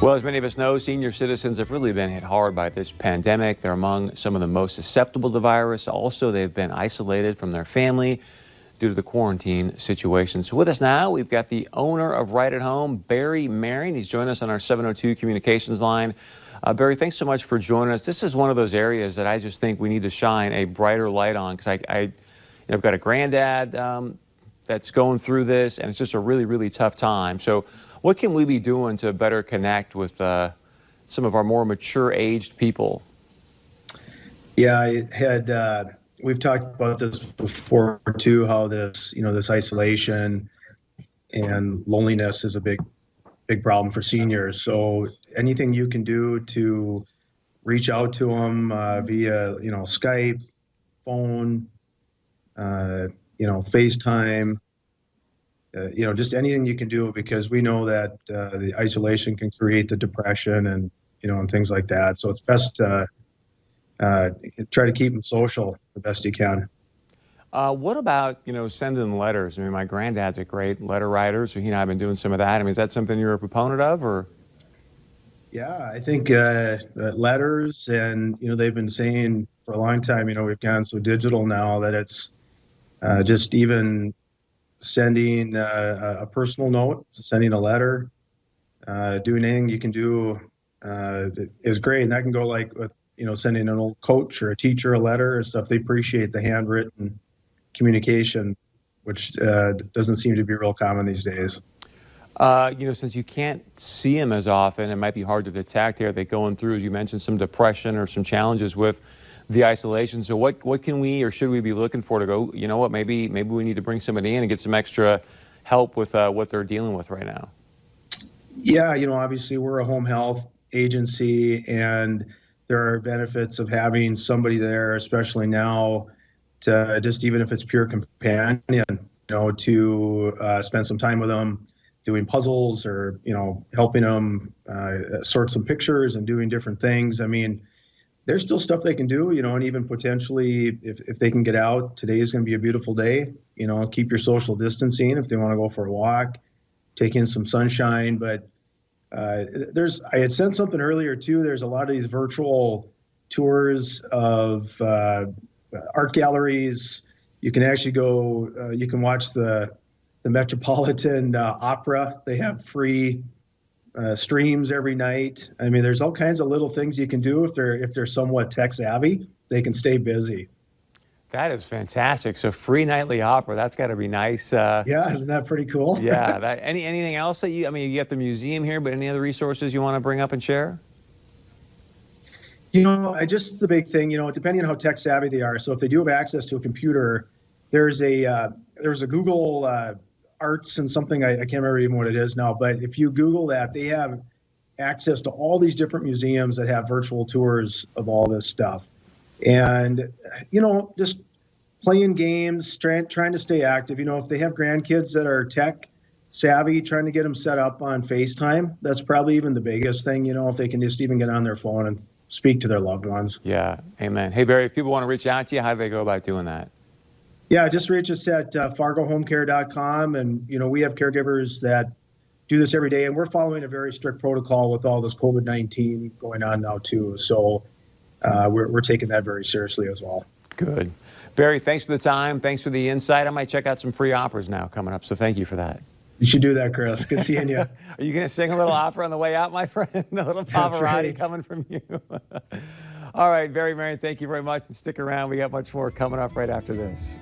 Well, as many of us know, senior citizens have really been hit hard by this pandemic. They're among some of the most susceptible to the virus. Also, they've been isolated from their family due to the quarantine situation. So with us now, we've got the owner of Right at Home, Barry Marion. He's joined us on our 702 communications line. Barry, thanks so much for joining us. This is one of those areas that I just think we need to shine a brighter light on, because I've got a granddad that's going through this, and it's just a really, really tough time. So what can we be doing to better connect with some of our more mature aged people? Yeah, I had we've talked about this before too, how this isolation and loneliness is a big problem for seniors. So anything you can do to reach out to them via Skype, phone, FaceTime, just anything you can do, because we know that the isolation can create the depression and and things like that. So it's best to try to keep them social the best you can. What about, sending letters? I mean, my granddad's a great letter writer, so he and I have been doing some of that. I mean, is that something you're a proponent of, or? Yeah, I think letters, and they've been saying for a long time, we've gone so digital now that it's just even sending a personal note, sending a letter, doing anything you can do is great. And that can go like with sending an old coach or a teacher a letter or stuff. They appreciate the handwritten communication, which doesn't seem to be real common these days. Since you can't see them as often, it might be hard to detect. Are they going through, as you mentioned, some depression or some challenges with the isolation? So what can we, or should we be looking for to go, maybe we need to bring somebody in and get some extra help with what they're dealing with right now? Yeah, obviously we're a home health agency, and there are benefits of having somebody there, especially now, to just, even if it's pure companion, to spend some time with them, doing puzzles, or helping them sort some pictures and doing different things. I mean, there's still stuff they can do, and even potentially if they can get out, today is going to be a beautiful day, keep your social distancing if they want to go for a walk, take in some sunshine. But I had sent something earlier too. There's a lot of these virtual tours of art galleries. You can actually go, you can watch the Metropolitan Opera. They have free streams every night. I mean, there's all kinds of little things you can do if they're somewhat tech savvy. They can stay busy. That is fantastic. So free nightly opera, that's got to be nice. Yeah, isn't that pretty cool? Yeah. Anything else that you got the museum here, but any other resources you want to bring up and share? The big thing, depending on how tech savvy they are. So if they do have access to a computer, there's a Google Arts and something, I can't remember even what it is now, but if you Google that, they have access to all these different museums that have virtual tours of all this stuff. And, just playing games, trying to stay active. If they have grandkids that are tech savvy, trying to get them set up on FaceTime, that's probably even the biggest thing, if they can just even get on their phone and speak to their loved ones. Yeah, amen. Hey, Barry, if people want to reach out to you, how do they go about doing that? Yeah, just reach us at fargohomecare.com. And, we have caregivers that do this every day, and we're following a very strict protocol with all this COVID-19 going on now too. So we're taking that very seriously as well. Good. Barry, thanks for the time. Thanks for the insight. I might check out some free operas now coming up. So thank you for that. You should do that, Chris. Good seeing you. Are you going to sing a little opera on the way out, my friend? A little Pavarotti right. coming from you. All right, Barry Marion, thank you very much. And stick around. We got much more coming up right after this.